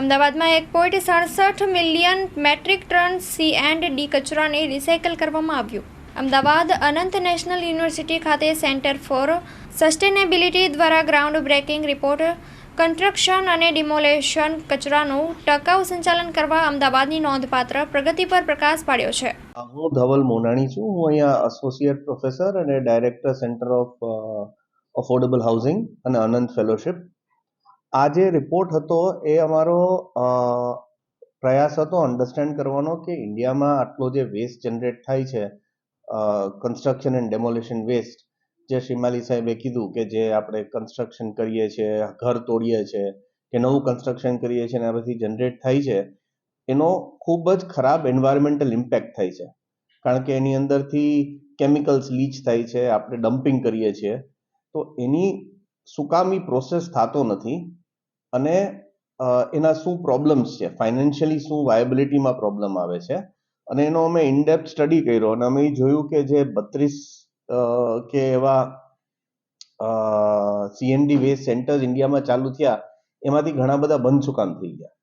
અમદાવાદમાં 1.67 million metric ton C&D કચરાને recycle કરવામાં આવ્યું. અમદાવાદ અનંત નેશનલ યુનિવર્સિટી ખાતે સેન્ટર ફોર સસ્ટેનેબિલિટી દ્વારા ગ્રાઉન્ડ બ્રેકિંગ રિપોર્ટ કન્સ્ટ્રક્શન અને ડિમોલેશન કચરાનું ટકાઉ સંચાલન કરવા અમદાવાદની નોંધપાત્ર પ્રગતિ પર પ્રકાશ પાડ્યો છે. હું ધવલ મોનાણી છું. હું અહીંયા એસોસિએટ પ્રોફેસર અને director centre of affordable housing અને અનંત ફેલોશિપ. આ જે રિપોર્ટ હતો એ અમારો પ્રયાસ હતો અન્ડરસ્ટેન્ડ કરવાનો કે ઇન્ડિયામાં આટલો જે વેસ્ટ જનરેટ થાય છે, કન્સ્ટ્રક્શન એન્ડ ડેમોલેશન વેસ્ટ, જે શિમાલી સાહેબે કીધું કે જે આપણે કન્સ્ટ્રક્શન કરીએ છીએ, ઘર તોડીએ છીએ કે નવું કન્સ્ટ્રક્શન કરીએ છીએ અને આ બધી જનરેટ થાય છે, એનો ખૂબ જ ખરાબ એન્વાયરમેન્ટલ ઇમ્પેક્ટ થાય છે. કારણ કે એની અંદરથી કેમિકલ્સ લીચ થાય છે, આપણે ડમ્પિંગ કરીએ છીએ, તો એની સુકામી પ્રોસેસ થતો નથી અને એના શું પ્રોબ્લેમ્સ છે, ફાઇનાન્શિયલી શું વાયબિલિટીમાં પ્રોબ્લેમ આવે છે. અને એનો અમે ઇનડેપ્થ સ્ટડી કર્યો અને અમે જોયું કે જે 32 કે એવા C&D વેસ્ટ સેન્ટર્સ ઇન્ડિયામાં ચાલુ થયા, એમાંથી ઘણા બધા બંધ સુકામ થઈ ગયા.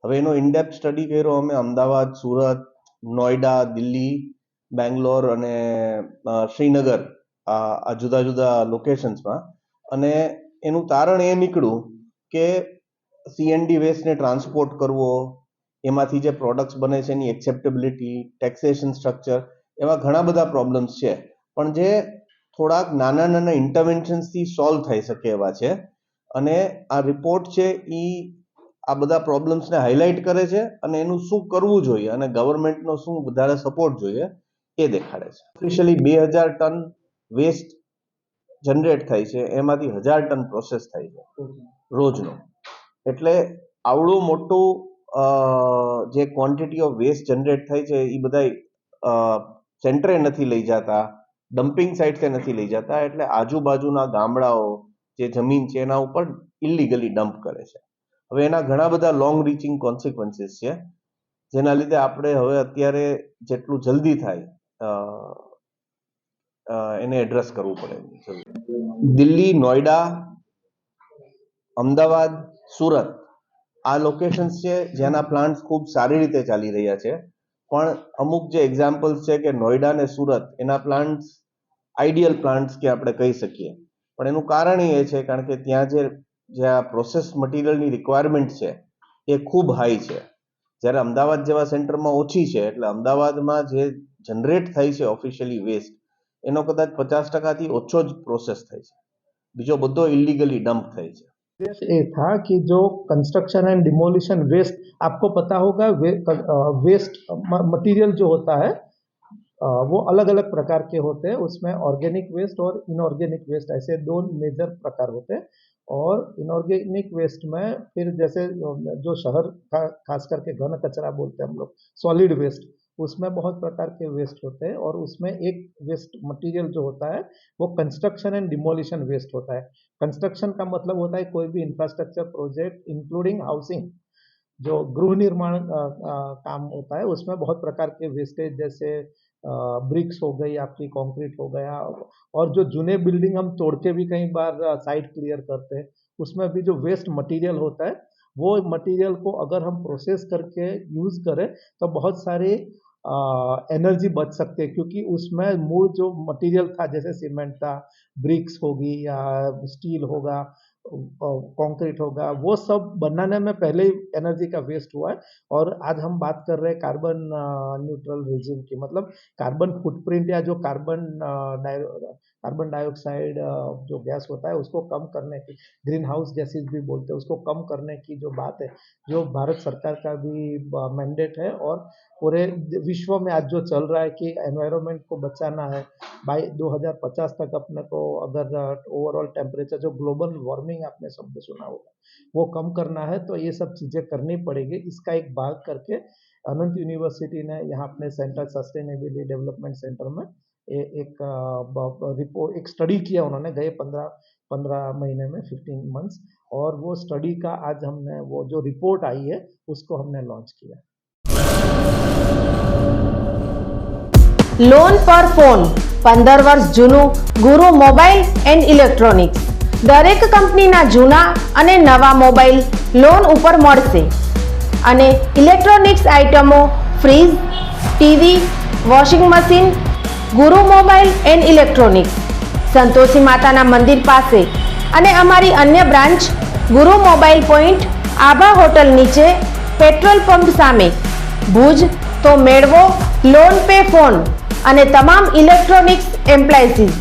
હવે એનો ઇનડેપ્થ સ્ટડી કર્યો અમે અમદાવાદ, સુરત, નોઈડા, દિલ્હી, બેંગ્લોર અને શ્રીનગર, આ જુદા જુદા લોકેશન્સમાં. અને એનું તારણ એ નીકળ્યું કે C&D વેસ્ટને ટ્રાન્સપોર્ટ કરવો, એમાંથી જે પ્રોડક્ટ્સ બને છે એની એક્સેપ્ટેબિલિટી, ટેક્સેશન સ્ટ્રક્ચર, એવા ઘણા બધા પ્રોબ્લેમ્સ છે, પણ જે થોડાક નાના નાના ઇન્ટરવેન્શન્સથી સોલ્વ થઈ શકે એવા છે. અને આ રિપોર્ટ છે એ આ બધા પ્રોબ્લેમ્સને હાઇલાઇટ કરે છે અને એનું શું કરવું જોઈએ અને ગવર્મેન્ટનો શું વધારે સપોર્ટ જોઈએ એ દેખાડે છે. ઓફિશિયલી 2000 ટન વેસ્ટ જનરેટ થાય છે, એમાંથી 1000 ટન પ્રોસેસ થાય છે રોજનો. એટલે આવડું મોટું જે ક્વોન્ટિટી ઓફ વેસ્ટ જનરેટ થાય છે એ બધા સેન્ટરે નથી લઈ જતા, ડમ્પિંગ સાઇટ્સે નથી લઈ જતા, એટલે આજુબાજુના ગામડાઓ જે જમીન છે એના ઉપર ઇલીગલી ડમ્પ કરે છે. હવે એના ઘણા બધા લોંગ રીચિંગ કોન્સિક્વન્સીસ છે, જેના લીધે આપણે હવે અત્યારે જેટલું જલ્દી થાય એને એડ્રેસ કરવું પડે. દિલ્હી, નોઈડા, અમદાવાદ, સુરત આ લોકેશન્સ છે જેના પ્લાન્ટ્સ ખૂબ સારી રીતે ચાલી રહ્યા છે. પણ અમુક જે એક્ઝામ્પલ્સ છે કે નોઈડા અને સુરત, એના પ્લાન્ટ્સ આઈડિયલ પ્લાન્ટ્સ કે આપણે કહી શકીએ, પણ એનું કારણ એ છે કારણ કે ત્યાં જે આ પ્રોસેસ મટીરિયલની રિક્વાયરમેન્ટ છે એ ખૂબ હાઈ છે, જ્યારે અમદાવાદ જેવા સેન્ટરમાં ઓછી છે. એટલે અમદાવાદમાં જે જનરેટ થાય છે ઓફિશિયલી વેસ્ટ, એનો कदाच 50% ઓછો જ प्रोसेस થાય છે, બીજો બધો इलीगली डंप થાય છે. ये था कि जो कंस्ट्रक्शन एंड डिमोलिशन वेस्ट, आपको पता होगा वेस्ट मटेरियल जो होता है वो अलग अलग प्रकार के होते हैं. उसमें ऑर्गेनिक वेस्ट और इनऑर्गेनिक वेस्ट ऐसे दो मेजर प्रकार होते हैं. और इनऑर्गेनिक वेस्ट में फिर जैसे जो शहर खास करके घन कचरा बोलते हैं हम लोग, सॉलिड वेस्ट, उसमें बहुत प्रकार के वेस्ट होते हैं. और उसमें एक वेस्ट मटेरियल जो होता है वो कंस्ट्रक्शन एंड डिमोलिशन वेस्ट होता है. कंस्ट्रक्शन का मतलब होता है कोई भी इंफ्रास्ट्रक्चर प्रोजेक्ट इंक्लूडिंग हाउसिंग, जो गृह निर्माण काम होता है, उसमें बहुत प्रकार के वेस्टेज जैसे ब्रिक्स हो गई, आपकी कंक्रीट हो गया, और जो जूने बिल्डिंग हम तोड़ के भी कई बार साइट क्लियर करते हैं, उसमें भी जो वेस्ट मटेरियल होता है, वो मटेरियल को अगर हम प्रोसेस करके यूज़ करें तो बहुत सारे एनर्जी बच सकते हैं. क्योंकि उसमें मूल जो मटेरियल था, जैसे सीमेंट था, ब्रिक्स होगी या स्टील होगा, कंक्रीट होगा, वो सब बनाने में पहले ही एनर्जी का वेस्ट हुआ है. और आज हम बात कर रहे हैं कार्बन न्यूट्रल रिजिम की, मतलब कार्बन फुटप्रिंट या जो कार्बन डाइऑक्साइड जो गैस होता है उसको कम करने की, ग्रीन हाउस गैसेज भी बोलते हैं, उसको कम करने की जो बात है, जो भारत सरकार का भी मैंडेट है. और पूरे विश्व में आज जो चल रहा है कि एनवायरनमेंट को बचाना है, बाय 2050 तक अपने को अगर ओवरऑल टेम्परेचर, जो ग्लोबल वार्मिंग आपने शब्द सुना होगा, वो कम करना है, तो ये सब चीज़ें करनी पड़ेगी. इसका एक भाग करके अनंत यूनिवर्सिटी ने यहाँ अपने सेंटर सस्टेनेबिलिटी डेवलपमेंट सेंटर में एक रिपोर्ट, एक स्टडी किया उन्होंने गए 15 महीने में, 15 मंथ्स. और वो स्टडी का आज हमने वो जो रिपोर्ट आई है उसको हमने लॉन्च किया. લોન પર ફોન 15 વર્ષ જૂનું ગુરુ મોબાઈલ એન્ડ ઇલેક્ટ્રોનિક્સ. દરેક કંપનીના જૂના અને નવા મોબાઈલ લોન ઉપર મળશે. અને ઇલેક્ટ્રોનિક્સ આઇટમો ફ્રીજ, ટીવી, વોશિંગ મશીન, ગુરુ મોબાઈલ એન્ડ ઇલેક્ટ્રોનિક્સ, સંતોષી માતાના મંદિર પાસે અને અમારી અન્ય બ્રાન્ચ ગુરુ મોબાઈલ પોઈન્ટ આભા હોટલ નીચે પેટ્રોલ પંપ સામે ભુજ. તો મેળવો લોન પે ફોન અને તમામ ઇલેક્ટ્રોનિક્સ એપ્લાયન્સીસ.